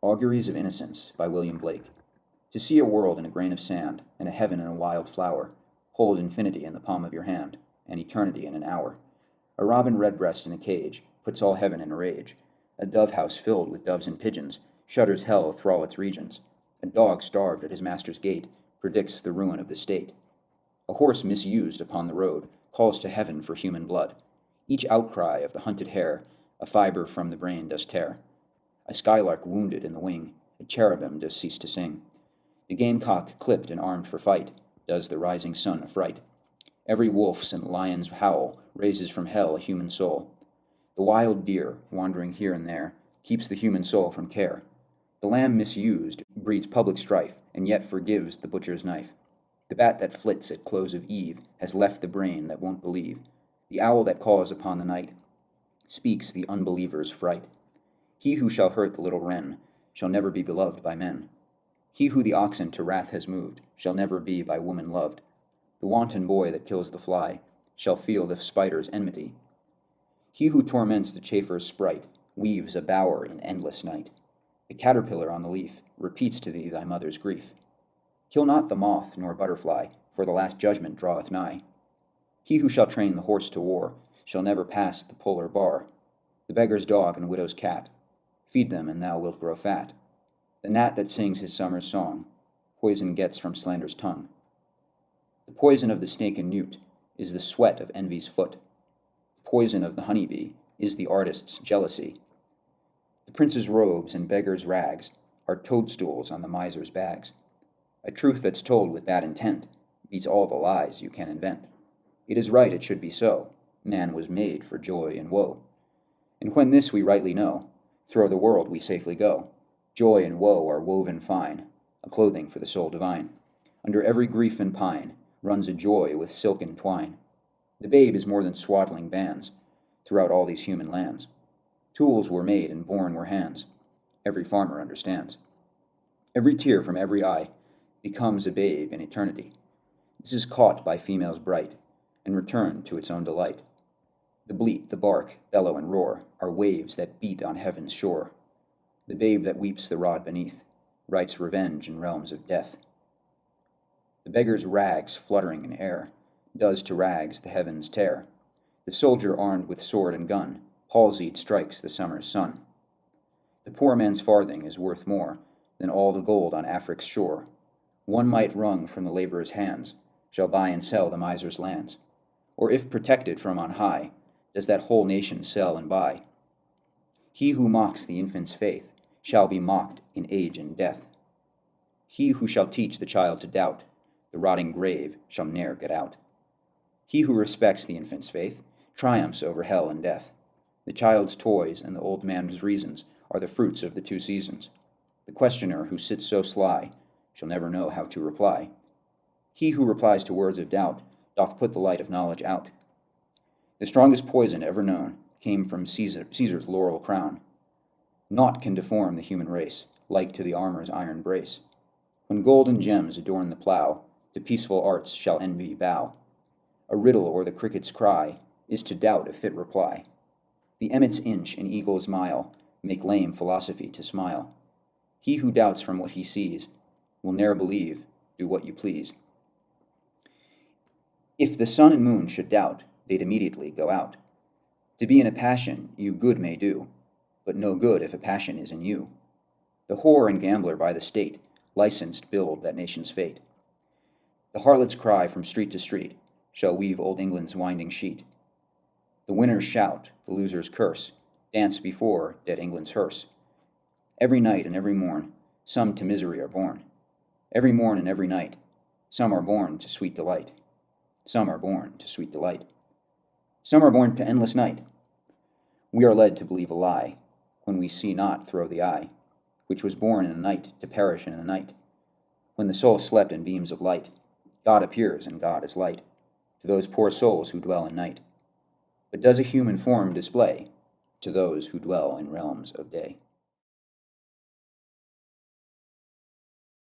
Auguries of Innocence by William Blake. To see a world in a grain of sand, and a heaven in a wild flower, hold infinity in the palm of your hand, and eternity in an hour. A robin redbreast in a cage puts all heaven in a rage. A dove house filled with doves and pigeons shudders hell athwall its regions. A dog starved at his master's gate predicts the ruin of the state. A horse misused upon the road calls to heaven for human blood. Each outcry of the hunted hare a fibre from the brain does tear. A skylark wounded in the wing, a cherubim does cease to sing. The gamecock clipped and armed for fight does the rising sun affright. Every wolf's and lion's howl raises from hell a human soul. The wild deer, wandering here and there, keeps the human soul from care. The lamb misused breeds public strife, and yet forgives the butcher's knife. The bat that flits at close of eve has left the brain that won't believe. The owl that caws upon the night speaks the unbeliever's fright. He who shall hurt the little wren shall never be beloved by men. He who the oxen to wrath has moved shall never be by woman loved. The wanton boy that kills the fly shall feel the spider's enmity. He who torments the chaffer's sprite weaves a bower in endless night. The caterpillar on the leaf repeats to thee thy mother's grief. Kill not the moth nor butterfly, for the last judgment draweth nigh. He who shall train the horse to war shall never pass the polar bar. The beggar's dog and widow's cat, feed them and thou wilt grow fat. The gnat that sings his summer's song, poison gets from slander's tongue. The poison of the snake and newt is the sweat of envy's foot. The poison of the honeybee is the artist's jealousy. The prince's robes and beggar's rags are toadstools on the miser's bags. A truth that's told with bad intent beats all the lies you can invent. It is right it should be so. Man was made for joy and woe. And when this we rightly know, through the world we safely go. Joy and woe are woven fine, a clothing for the soul divine. Under every grief and pine runs a joy with silken twine. The babe is more than swaddling bands throughout all these human lands. Tools were made and born were hands. Every farmer understands. Every tear from every eye becomes a babe in eternity. This is caught by females bright and returned to its own delight. The bleat, the bark, bellow, and roar are waves that beat on heaven's shore. The babe that weeps the rod beneath writes revenge in realms of death. The beggar's rags fluttering in air does to rags the heavens tear. The soldier armed with sword and gun palsied strikes the summer's sun. The poor man's farthing is worth more than all the gold on Afric's shore. One mite wrung from the laborer's hands shall buy and sell the miser's lands. Or if protected from on high, does that whole nation sell and buy. He who mocks the infant's faith shall be mocked in age and death. He who shall teach the child to doubt the rotting grave shall ne'er get out. He who respects the infant's faith triumphs over hell and death. The child's toys and the old man's reasons are the fruits of the two seasons. The questioner who sits so sly shall never know how to reply. He who replies to words of doubt doth put the light of knowledge out. The strongest poison ever known came from Caesar's laurel crown. Naught can deform the human race, like to the armor's iron brace. When gold and gems adorn the plough, to peaceful arts shall envy bow. A riddle or the cricket's cry is to doubt a fit reply. The emmet's inch and eagle's mile make lame philosophy to smile. He who doubts from what he sees will ne'er believe, do what you please. If the sun and moon should doubt, they'd immediately go out. To be in a passion you good may do, but no good if a passion is in you. The whore and gambler by the state licensed build that nation's fate. The harlot's cry from street to street shall weave old England's winding sheet. The winners shout, the losers curse, dance before dead England's hearse. Every night and every morn, some to misery are born. Every morn and every night, some are born to sweet delight. Some are born to sweet delight. Some are born to endless night. We are led to believe a lie, when we see not through the eye, which was born in a night to perish in a night. When the soul slept in beams of light, God appears and God is light, to those poor souls who dwell in night. But does a human form display to those who dwell in realms of day?